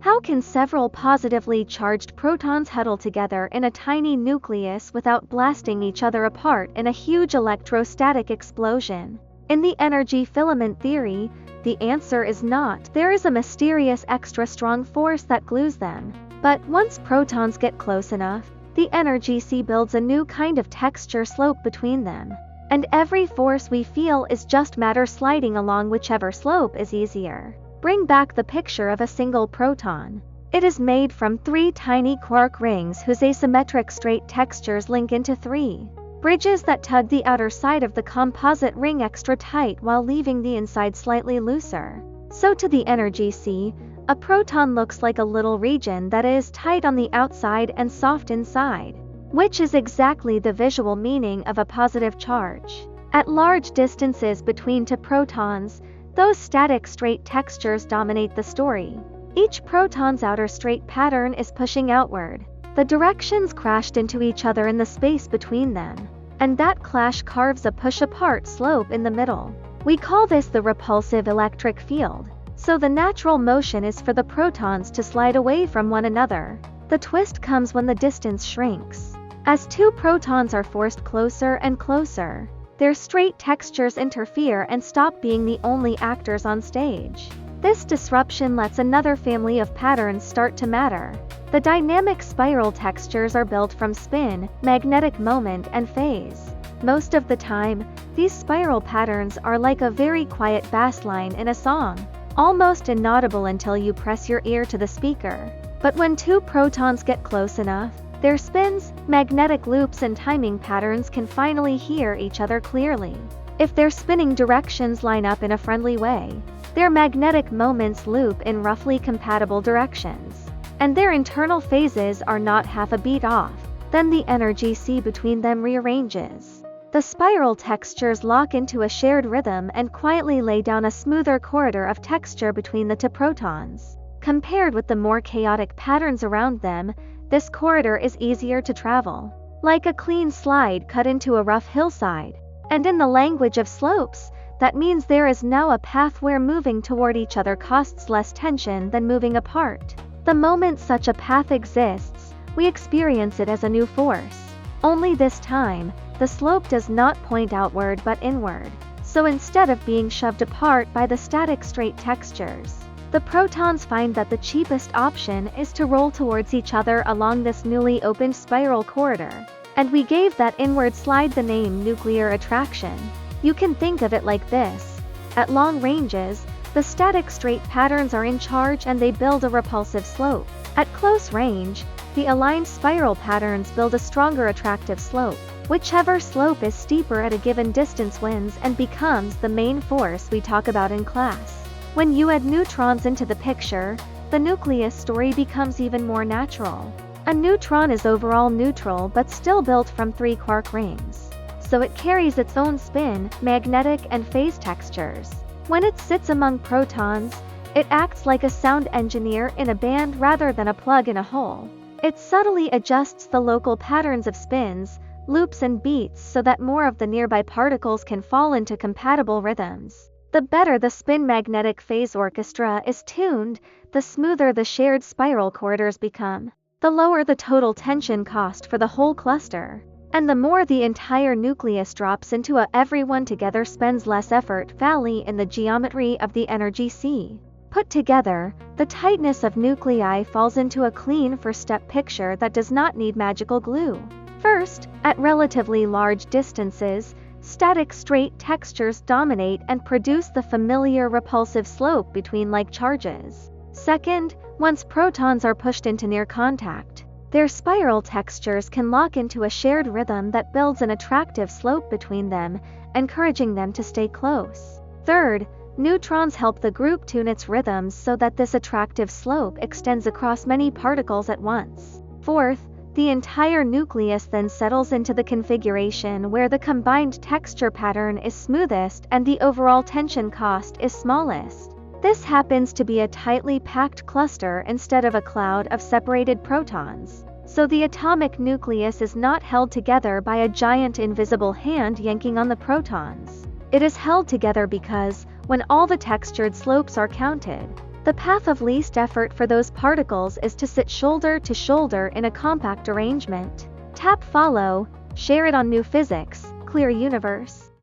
How can several positively charged protons huddle together in a tiny nucleus without blasting each other apart in a huge electrostatic explosion? In the energy filament theory, the answer is not. There is a mysterious extra strong force that glues them. But once protons get close enough, the energy sea builds a new kind of texture slope between them. And every force we feel is just matter sliding along whichever slope is easier. Bring back the picture of a single proton. It is made from 3 tiny quark rings whose asymmetric straight textures link into 3 bridges that tug the outer side of the composite ring extra tight while leaving the inside slightly looser. So to the energy sea, a proton looks like a little region that is tight on the outside and soft inside, which is exactly the visual meaning of a positive charge. At large distances between 2 protons, those static straight textures dominate the story. Each proton's outer straight pattern is pushing outward. The directions crashed into each other in the space between them, and that clash carves a push-apart slope in the middle. We call this the repulsive electric field. So the natural motion is for the protons to slide away from one another. The twist comes when the distance shrinks. As 2 protons are forced closer and closer, their straight textures interfere and stop being the only actors on stage. This disruption lets another family of patterns start to matter. The dynamic spiral textures are built from spin, magnetic moment, and phase. Most of the time, these spiral patterns are like a very quiet bass line in a song, almost inaudible until you press your ear to the speaker. But when 2 protons get close enough, their spins, magnetic loops, and timing patterns can finally hear each other clearly. If their spinning directions line up in a friendly way, their magnetic moments loop in roughly compatible directions, and their internal phases are not half a beat off, then the energy sea between them rearranges. The spiral textures lock into a shared rhythm and quietly lay down a smoother corridor of texture between the 2 protons. Compared with the more chaotic patterns around them, this corridor is easier to travel, like a clean slide cut into a rough hillside. And in the language of slopes, that means there is now a path where moving toward each other costs less tension than moving apart. The moment such a path exists, we experience it as a new force. Only this time, the slope does not point outward but inward. So instead of being shoved apart by the static straight textures, the protons find that the cheapest option is to roll towards each other along this newly opened spiral corridor. And we gave that inward slide the name nuclear attraction. You can think of it like this. At long ranges, the static straight patterns are in charge and they build a repulsive slope. At close range, the aligned spiral patterns build a stronger attractive slope. Whichever slope is steeper at a given distance wins and becomes the main force we talk about in class. When you add neutrons into the picture, the nucleus story becomes even more natural. A neutron is overall neutral but still built from 3 quark rings. So it carries its own spin, magnetic, and phase textures. When it sits among protons, it acts like a sound engineer in a band rather than a plug in a hole. It subtly adjusts the local patterns of spins, loops, and beats so that more of the nearby particles can fall into compatible rhythms. The better the spin magnetic phase orchestra is tuned, the smoother the shared spiral corridors become. The lower the total tension cost for the whole cluster. And the more the entire nucleus drops into a everyone together spends less effort valley in the geometry of the energy sea. Put together, the tightness of nuclei falls into a clean first-step picture that does not need magical glue. First, at relatively large distances, static straight textures dominate and produce the familiar repulsive slope between like charges. Second, once protons are pushed into near contact, their spiral textures can lock into a shared rhythm that builds an attractive slope between them, encouraging them to stay close. Third, neutrons help the group tune its rhythms so that this attractive slope extends across many particles at once. Fourth, the entire nucleus then settles into the configuration where the combined texture pattern is smoothest and the overall tension cost is smallest. This happens to be a tightly packed cluster instead of a cloud of separated protons. So the atomic nucleus is not held together by a giant invisible hand yanking on the protons. It is held together because, when all the textured slopes are counted, The path of least effort for those particles is to sit shoulder to shoulder in a compact arrangement. Tap follow, share it on New Physics, Clear Universe.